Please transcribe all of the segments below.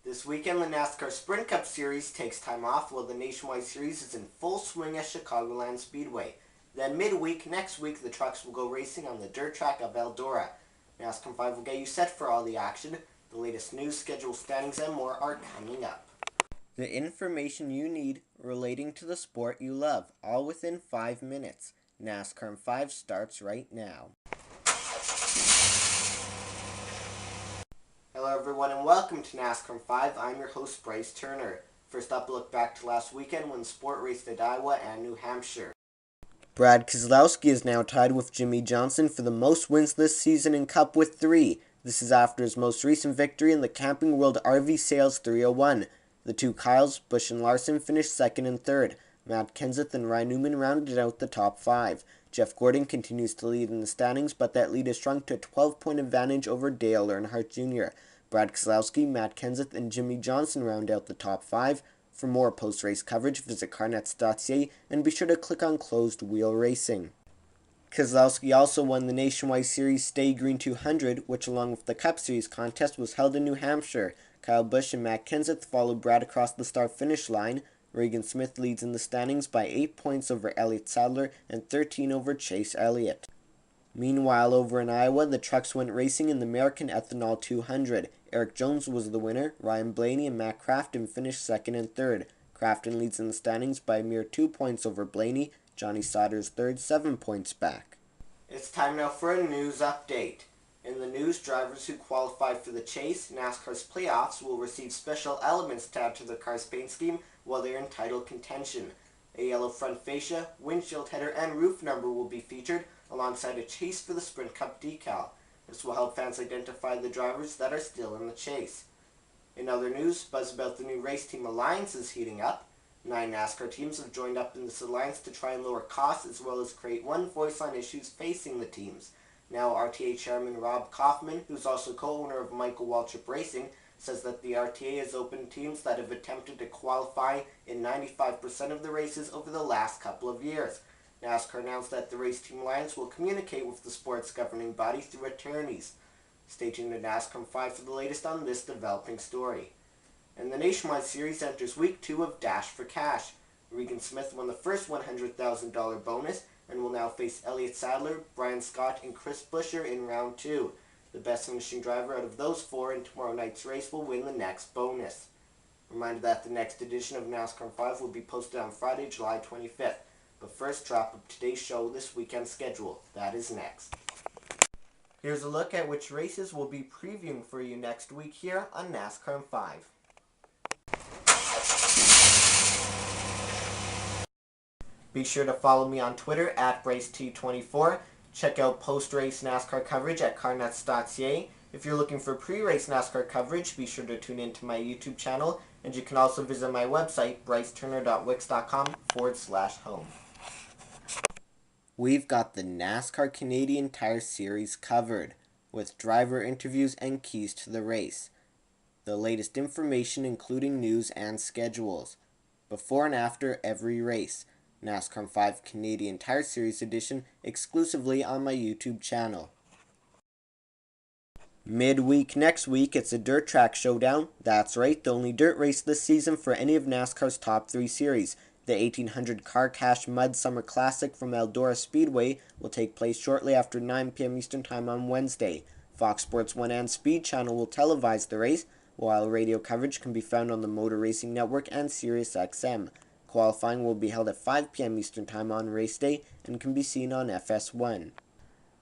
This weekend, the NASCAR Sprint Cup Series takes time off while the Nationwide Series is in full swing at Chicagoland Speedway. Then midweek, next week, the trucks will go racing on the dirt track of Eldora. NASCAR 5 will get you set for all the action. The latest news, schedule, standings, and more are coming up. The information you need relating to the sport you love, all within 5 minutes. NASCAR 5 starts right now. Hello everyone and welcome to NASCAR 5. I'm your host Bryce Turner. First up, a look back to last weekend when the sport raced at Iowa and New Hampshire. Brad Keselowski is now tied with Jimmie Johnson for the most wins this season in Cup with 3. This is after his most recent victory in the Camping World RV Sales 301. The two Kyles, Busch and Larson, finished second and third. Matt Kenseth and Ryan Newman rounded out the top 5. Jeff Gordon continues to lead in the standings, but that lead has shrunk to a 12-point advantage over Dale Earnhardt Jr. Brad Keselowski, Matt Kenseth, and Jimmie Johnson round out the top 5. For more post-race coverage, visit carnets.ca and be sure to click on Closed Wheel Racing. Keselowski also won the Nationwide Series Stay Green 200, which along with the Cup Series contest was held in New Hampshire. Kyle Busch and Matt Kenseth followed Brad across the start-finish line. Regan Smith leads in the standings by 8 points over Elliott Sadler and 13 over Chase Elliott. Meanwhile, over in Iowa, the trucks went racing in the American Ethanol 200. Eric Jones was the winner. Ryan Blaney and Matt Crafton finished second and third. Crafton leads in the standings by a mere 2 points over Blaney. Johnny Sauter's third, 7 points back. It's time now for a news update. In the news, drivers who qualified for the chase, NASCAR's playoffs, will receive special elements to add to their car's paint scheme while they're in title contention. A yellow front fascia, windshield header, and roof number will be featured alongside a chase for the Sprint Cup decal. This will help fans identify the drivers that are still in the chase. In other news, buzz about the new race team alliance is heating up. 9 NASCAR teams have joined up in this alliance to try and lower costs as well as create one voice on issues facing the teams. Now RTA Chairman Rob Kaufman, who's also co-owner of Michael Waltrip Racing, says that the RTA has opened teams that have attempted to qualify in 95% of the races over the last couple of years. NASCAR announced that the Race Team Alliance will communicate with the sport's governing body through attorneys. Stay tuned to NASCAR 5 for the latest on this developing story. And the Nationwide Series enters Week 2 of Dash for Cash. Regan Smith won the first $100,000 bonus and will now face Elliott Sadler, Brian Scott, and Chris Buescher in Round 2. The best finishing driver out of those 4 in tomorrow night's race will win the next bonus. Reminder that the next edition of NASCAR 5 will be posted on Friday, July 25th. But first, drop of today's show, this weekend's schedule. That is next. Here's a look at which races we'll be previewing for you next week here on NASCAR 5. Be sure to follow me on Twitter at BryceT24. Check out post-race NASCAR coverage at carnets.ca. If you're looking for pre-race NASCAR coverage, be sure to tune in to my YouTube channel, and you can also visit my website, bryceturner.wix.com/home. We've got the NASCAR Canadian Tire Series covered, with driver interviews and keys to the race. The latest information including news and schedules. Before and after every race. NASCAR 5 Canadian Tire Series edition exclusively on my YouTube channel. Midweek next week, it's a dirt track showdown. That's right, the only dirt race this season for any of NASCAR's top 3 series. The 1800 Car Cash Mud Summer Classic from Eldora Speedway will take place shortly after 9 p.m. Eastern Time on Wednesday. Fox Sports 1 and Speed Channel will televise the race, while radio coverage can be found on the Motor Racing Network and SiriusXM. Qualifying will be held at 5 p.m. Eastern Time on race day and can be seen on FS1.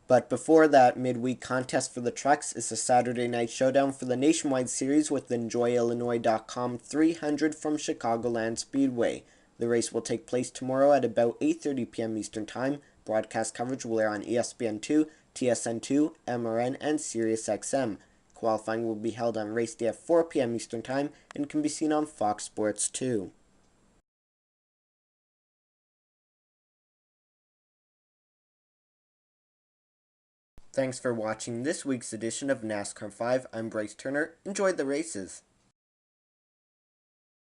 But before that midweek contest for the trucks is a Saturday night showdown for the Nationwide Series with the EnjoyIllinois.com 300 from Chicagoland Speedway. The race will take place tomorrow at about 8:30 p.m. Eastern Time. Broadcast coverage will air on ESPN2, TSN2, MRN, and SiriusXM. Qualifying will be held on race day at 4 p.m. Eastern Time and can be seen on Fox Sports 2. Thanks for watching this week's edition of NASCAR 5. I'm Bryce Turner. Enjoy the races.